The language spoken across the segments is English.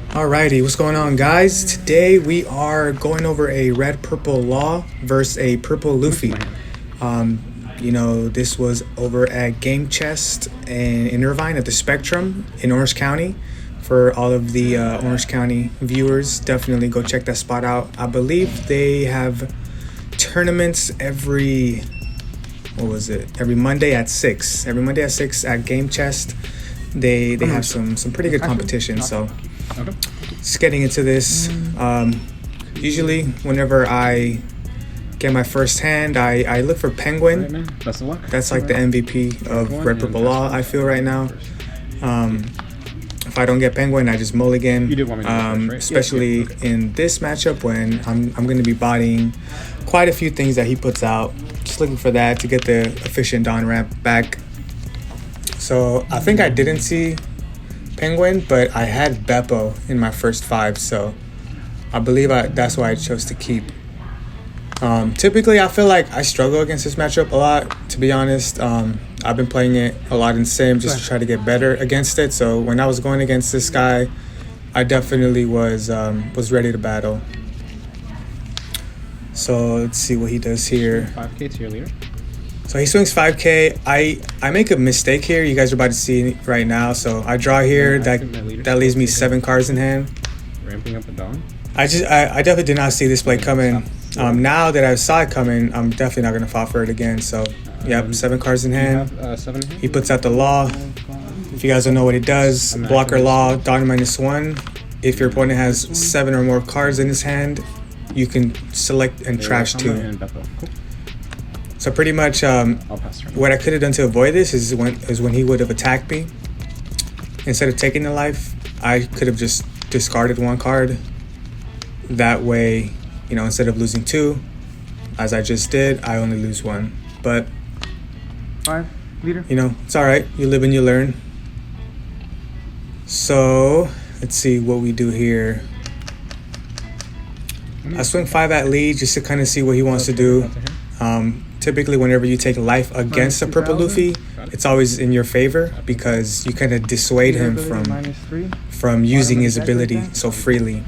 Alrighty, what's going on, guys? Today we are going over a red purple law versus a purple Luffy. You know, this was over at Game Chest in Irvine at the Spectrum in Orange County. For all of the Orange County viewers, definitely go check that spot out. I believe they have tournaments every Monday at 6. Every Monday at 6 at Game Chest. They have some pretty good competition. So just getting into this. Usually whenever I get my first hand, I look for Penguin. That's like the MVP of Red Purple Law, I feel, right now. If I don't get Penguin, I just mulligan. Especially in this matchup when I'm going to be bodying quite a few things that he puts out. Just looking for that to get the efficient Dawn ramp back. So I think I didn't see Penguin, but I had Beppo in my first 5, so I believe that's why I chose to keep. Typically, I feel like I struggle against this matchup a lot, to be honest. I've been playing it a lot in Sim just to try to get better against it. So when I was going against this guy, I definitely was ready to battle. So let's see what he does here. 5K to your leader. So he swings 5K. I make a mistake here. You guys are about to see it right now. So I draw here. That leaves me 7 cards in hand. Ramping up a Dawn. I definitely did not see this play coming. Now that I saw it coming, I'm definitely not going to fall for it again. So, yep, 7 cards in hand. He puts out the law. If you guys don't know what it does, blocker law, Dawn -1. If your opponent has 7 or more cards in his hand, you can select and trash 2. So pretty much what I could have done to avoid this is when he would have attacked me. Instead of taking the life, I could have just discarded 1 card. That way, you know, instead of losing 2, as I just did, I only lose 1. But 5 leader. You know, it's all right. You live and you learn. So let's see what we do here. I swing 5 at lead just to kind of see what he wants to do. Typically, whenever you take life against a purple Luffy, it's always in your favor because you kind of dissuade him from using his ability so freely.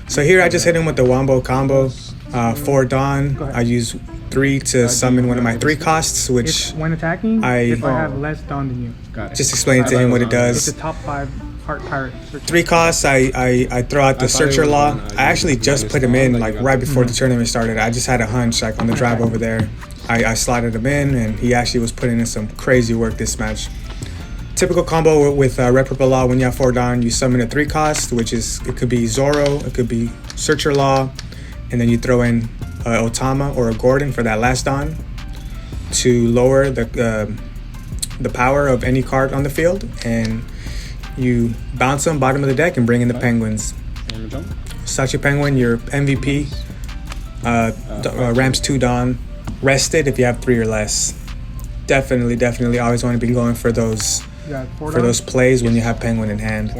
So here I just hit him with the Wombo combo, 4 Dawn. I use 3 to summon one of my 3 costs, which when attacking, if I have less Dawn than you. Just explain to him what it does. It's a top 5 heart pirate. 3 costs, I throw out the Searcher Law. I actually just put him in like right before the tournament started. I just had a hunch like on the drive over there. I slotted him in and he actually was putting in some crazy work this match. Typical combo with Red Purple Law, when you have 4 Dawn, you summon a 3 cost, which is, it could be Zoro, it could be Searcher Law, and then you throw in Otama or a Gordon for that last Dawn to lower the power of any card on the field, and you bounce them bottom of the deck and bring in the Penguins. Sachi Penguin, your MVP, ramps 2 Dawn, rested if you have 3 or less. Definitely always want to be going for those plays when you have Penguin in hand.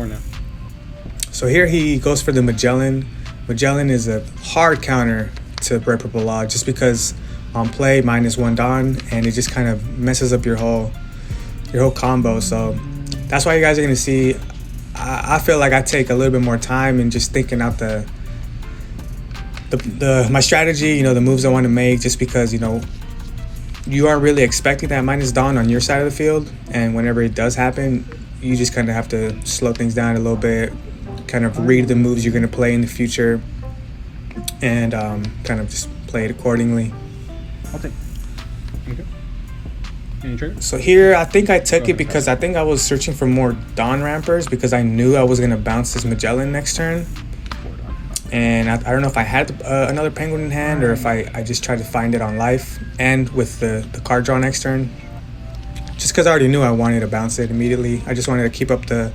So here he goes for the Magellan. Magellan is a hard counter to Red Purple Law just because on play -1 Dawn, and it just kind of messes up your whole combo. So that's why you guys are gonna see I feel like I take a little bit more time and just thinking out my strategy, you know, the moves I want to make, just because, you know, you aren't really expecting that -Dawn on your side of the field, and whenever it does happen, you just kind of have to slow things down a little bit, kind of read the moves you're going to play in the future, and kind of just play it accordingly. I'll take. Okay. Any trigger? So here, I think I took it because I think I was searching for more Dawn rampers because I knew I was going to bounce this Magellan next turn. And I don't know if I had another Penguin in hand or if I just tried to find it on life and with the card draw next turn. Just because I already knew I wanted to bounce it immediately. I just wanted to keep up the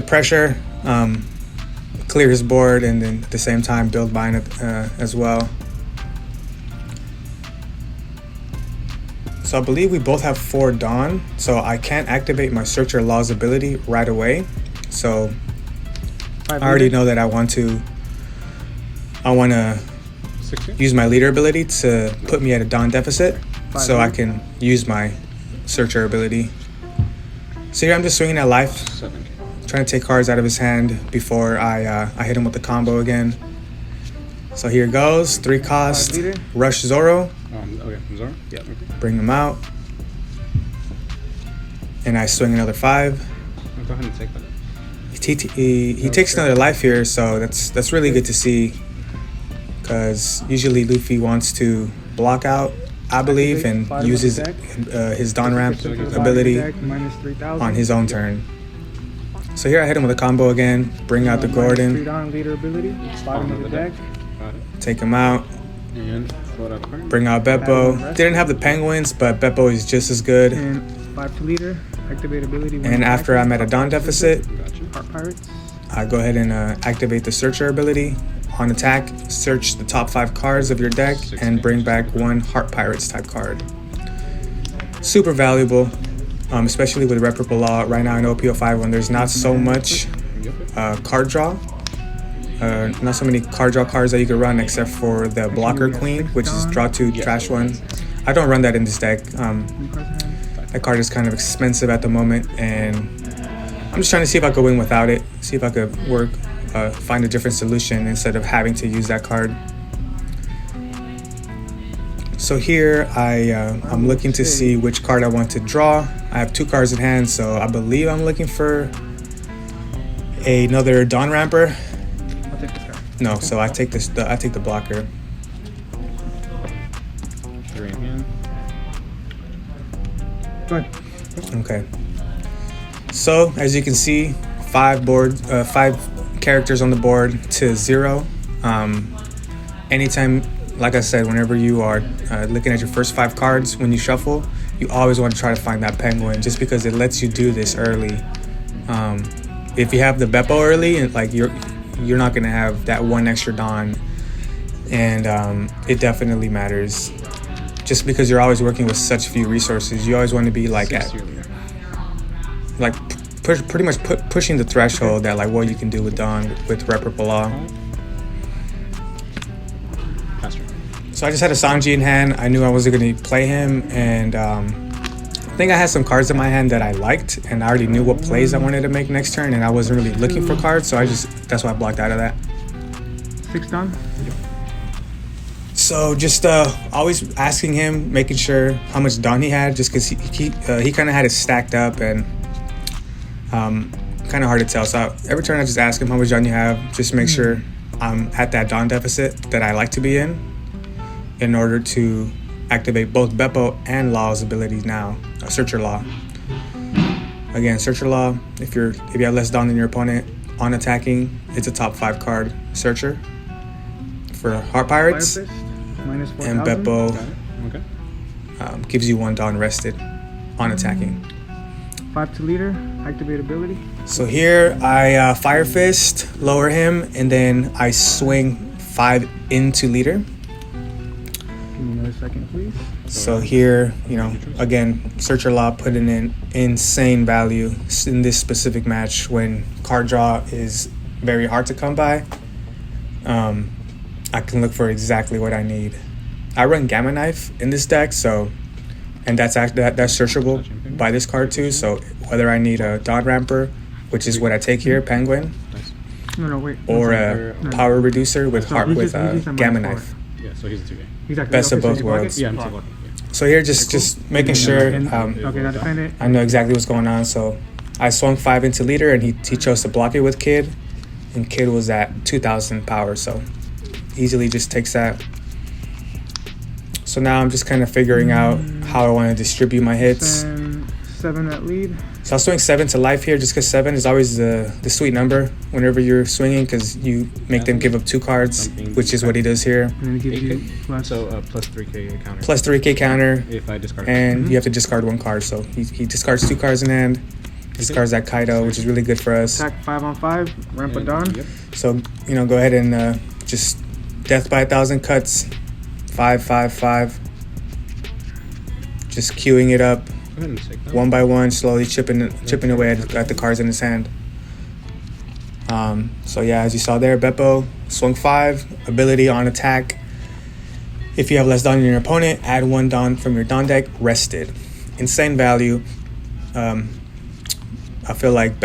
pressure, clear his board, and then at the same time build mine as well. So I believe we both have 4 Dawn, so I can't activate my Searcher Law's ability right away. So I already know that I want to use my leader ability to put me at a Dawn deficit. so I can use my searcher ability. So here I'm just swinging at life, 7K. trying to take cards out of his hand before I hit him with the combo again. So here goes, 3 cost, rush Zoro. Okay, Zoro? Yeah. Okay. Bring him out. And I swing another 5. Go ahead and take that. He takes another life here, so that's really good to see. Because usually Luffy wants to block out, I believe, and uses his Dawn Ramp ability on his own turn. So here I hit him with a combo again, bring out the Gordon, take him out, bring out Beppo. Didn't have the Penguins, but Beppo is just as good. And 5 to leader, activate ability. And after I'm at a Dawn deficit, Heart Pirates. I go ahead and activate the Searcher ability. On attack, search the top 5 cards of your deck and bring back 1 Heart Pirates type card. Super valuable, especially with Red Purple Law right now in OP05 when there's not so much card draw. Not so many card draw cards that you can run except for the Blocker Queen, which is draw 2, trash 1. I don't run that in this deck. That card is kind of expensive at the moment, and I'm just trying to see if I could win without it, see if I could find a different solution instead of having to use that card. So here I'm looking to see which card I want to draw. I have 2 cards in hand, so I believe I'm looking for another Dawn Ramper. I'll take this card. No, so I take the blocker. 3 in hand. Go ahead. Okay. So as you can see, 5 characters on the board to 0. Anytime, like I said, whenever you are looking at your first 5 cards when you shuffle, you always want to try to find that Penguin, just because it lets you do this early. If you have the Beppo early, and like you're not gonna have that 1 extra Dawn, and it definitely matters. Just because you're always working with such few resources, you always want to be like pretty much pushing the threshold that like what you can do with Dawn with Red Purple Law. So I just had a Sanji in hand. I knew I wasn't going to play him, and I think I had some cards in my hand that I liked, and I already knew what plays I wanted to make next turn, and I wasn't really looking for cards, so that's why I blocked out of that. 6 Dawn. So just always asking him, making sure how much Dawn he had, just because he kind of had it stacked up, and kind of hard to tell. So every turn I just ask him how much Dawn you have, just to make sure I'm at that Dawn deficit that I like to be in order to activate both Beppo and Law's abilities now. Searcher Law. Again, Searcher Law, if you have less Dawn than your opponent on attacking, it's a top 5 card Searcher. For Heart Pirates, and Beppo gives you 1 Dawn rested on attacking. 5 to leader, activate ability. So here I Fire Fist, lower him, and then I swing 5 into leader. Give me another second, please. So here, again, Searcher Law putting in insane value in this specific match when card draw is very hard to come by. I can look for exactly what I need. I run Gamma Knife in this deck, and that's searchable by this card too. So whether I need a Dawn Ramper, which is what I take here, Penguin, or a Power Reducer with Gamma Knife. Yeah, so he's a 2K. Exactly. Best of both worlds. Yeah, I'm blocking. So here, just making sure I know exactly what's going on. So I swung 5 into leader, and he chose to block it with Kid, and Kid was at 2,000 power, so easily just takes that. So now I'm just kind of figuring out how I want to distribute my hits. 7 at lead. So I'll swing 7 to life here, just because 7 is always the sweet number whenever you're swinging, because you make them give up 2 cards, which is what he does here. And then he gives you plus 3K counter. Plus 3K counter. If I discard. And you have to discard 1 card. So he discards 2 cards in hand. Discards that Kaido, which is really good for us. Attack 5 on 5. Ramp it down. Yep. So go ahead and just death by 1,000 cuts. 5, 5, 5. Just queuing it up. One by one, slowly chipping away at the cards in his hand. So yeah, as you saw there, Beppo swung 5, ability on attack. If you have less Dawn than your opponent, add 1 Dawn from your Dawn deck, rested. Insane value. I feel like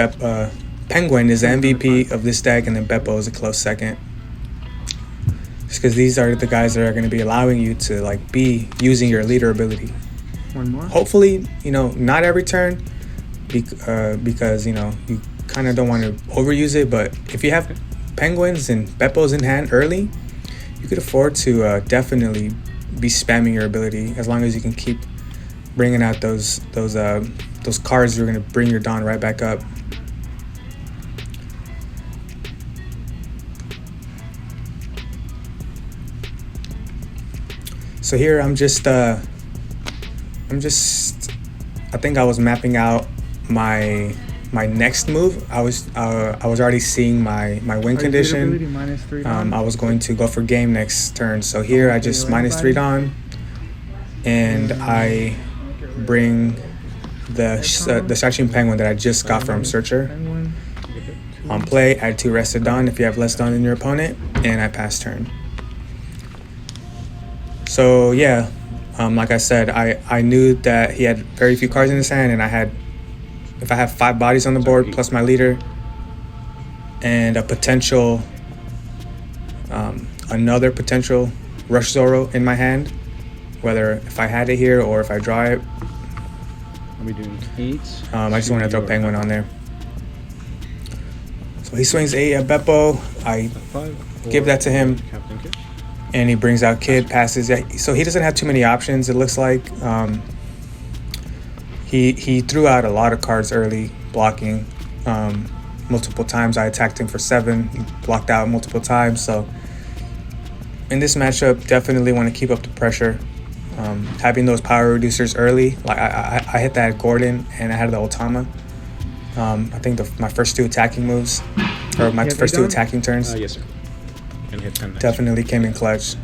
Penguin is the MVP of this deck, and then Beppo is a close second. Just because these are the guys that are going to be allowing you to like be using your leader ability. One more. Hopefully, you know, not every turn, because you know you kind of don't want to overuse it. But if you have Penguins and Beppos in hand early, you could afford to definitely be spamming your ability as long as you can keep bringing out those cards that are going to bring your Dawn right back up. So here I think I was mapping out my next move. I was already seeing my win condition. I was going to go for game next turn. So here I just -3 Dawn, and I bring the Shachim Penguin that I just got from Searcher. On play, add 2 rested Dawn if you have less Dawn than your opponent, and I pass turn. So yeah, like I said, I knew that he had very few cards in his hand, and if I have 5 bodies on the board plus my leader and a potential another potential Rush Zoro in my hand, whether if I had it here or if I draw it, I'll be doing 8. I just want to throw Penguin on there. So he swings 8 at Beppo. I give that to him. And he brings out Kid, passes. So he doesn't have too many options, it looks like. He threw out a lot of cards early, blocking multiple times. I attacked him for 7. He blocked out multiple times. So in this matchup, definitely want to keep up the pressure. Having those power reducers early. Like I hit that Gordon, and I had the Otama. I think my first 2 attacking moves, or my first 2 attacking turns. Yes, sir. And hit 10 definitely came in clutch.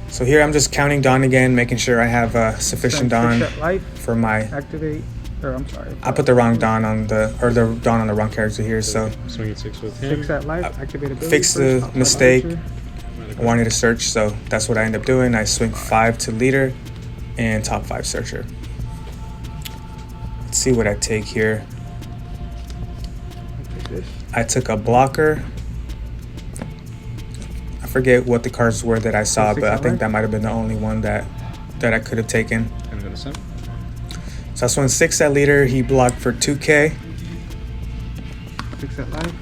So here I'm just counting Dawn again, making sure I have sufficient Dawn for my activate. Or I'm sorry. I put the wrong Dawn on the Dawn on the wrong character here. So swing at 6 with him. 6 at life. Activate ability. Fix the mistake. I wanted to search, so that's what I end up doing. I swing 5 to leader and top 5 searcher. Let's see what I take here. I took a blocker. I forget what the cards were that I saw, but I think that might have been the only one that I could have taken. So I swung 6 at leader. He blocked for 2K. 6 at life.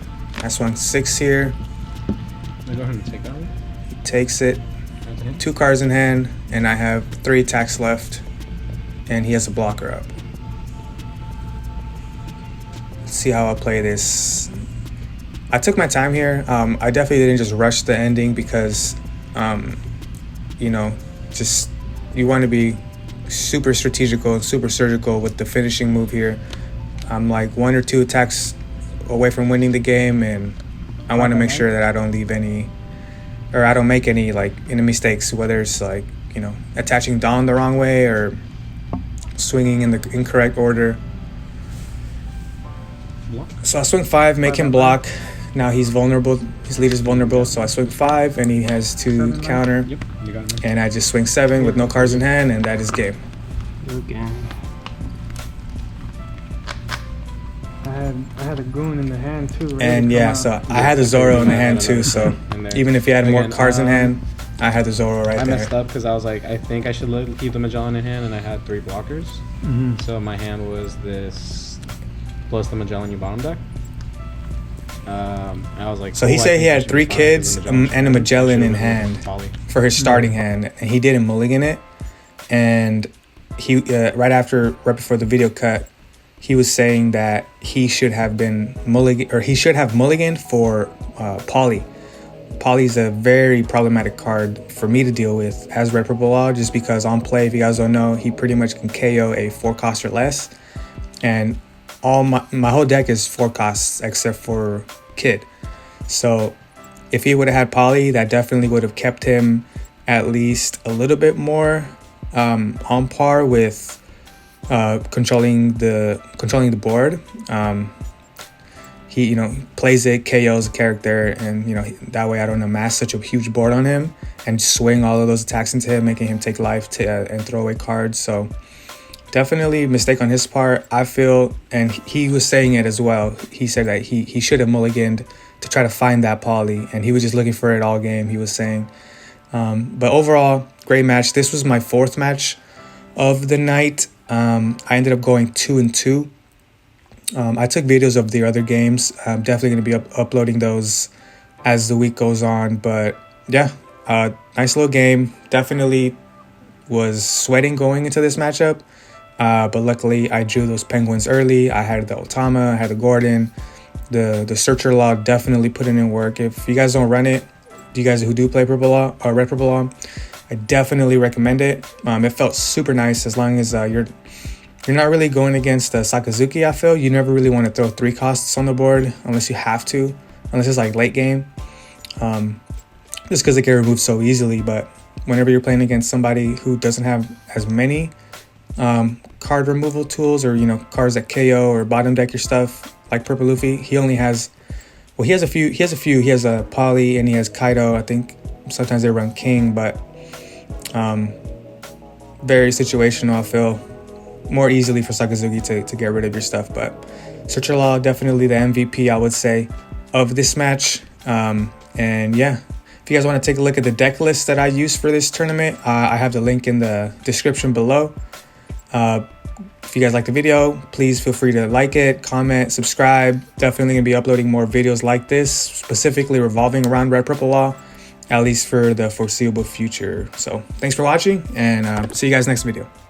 I swung 6 here. Go ahead and take that one. He takes it. 2 cards in hand, and I have 3 attacks left, and he has a blocker up. Let's see how I'll play this. I took my time here. I definitely didn't just rush the ending because, you know, just you want to be super strategical and super surgical with the finishing move here. I'm like 1 or 2 attacks away from winning the game, and I want to make sure that I don't leave any, or I don't make any mistakes, whether it's like, you know, attaching Dawn the wrong way or swinging in the incorrect order. So I swing 5, make him block. Now he's vulnerable. His leader's vulnerable, so I swing 5, and he has to counter. Yep, you got it. And I just swing 7 with no cards in hand, and that is game. Again. I had a goon in the hand too. And yeah, so I had the Zoro in the hand too. So even if he had more cards in hand, I had the Zoro right there. I messed up because I was like, I think I should keep the Magellan in hand, and I had 3 blockers. So my hand was this plus the Magellan you bottom deck. I was like, so he said he had 3 kids and a Magellan in hand for his starting hand, and he didn't mulligan it. And he right before the video cut, he was saying that he should have been mulliganed for Poly. Poly's a very problematic card for me to deal with as Red Purple Law, just because on play, if you guys don't know, he pretty much can KO a 4 cost or less, and all my whole deck is 4 costs except for Kid. So if he would have had Poly, that definitely would have kept him at least a little bit more on par with controlling the board. he, you know, plays it, KOs a character, and, you know, that way I don't amass such a huge board on him and swing all of those attacks into him, making him take life and throw away cards. So definitely a mistake on his part, I feel, and he was saying it as well. He said that he should have mulliganed to try to find that poly, and he was just looking for it all game, he was saying. But overall, great match. This was my 4th match of the night. I ended up going 2-2. I took videos of the other games. I'm definitely going to be uploading those as the week goes on. But yeah, nice little game. Definitely was sweating going into this matchup. But luckily, I drew those penguins early. I had the Otama, I had the Gordon. The Searcher Law definitely putting in work. If you guys don't run it, you guys who do play Purple Law or Red Purple Law, I definitely recommend it. It felt super nice as long as you're not really going against Sakazuki, I feel. You never really want to throw 3 costs on the board unless you have to, unless it's like late game. Just because it get removed so easily. But whenever you're playing against somebody who doesn't have as many card removal tools, or, you know, cards that KO or bottom deck your stuff, like Purple Luffy, he only has, well, he has a few. He has a Poly and he has Kaido. I think sometimes they run King, but very situational, I feel. More easily for Sakazuki to get rid of your stuff. But Searcher Law, definitely the MVP, I would say, of this match. And yeah, if you guys want to take a look at the deck list that I used for this tournament, I have the link in the description below. If you guys like the video, please feel free to like it, comment, subscribe. Definitely going to be uploading more videos like this, specifically revolving around Red Purple Law, at least for the foreseeable future. So thanks for watching, and see you guys next video.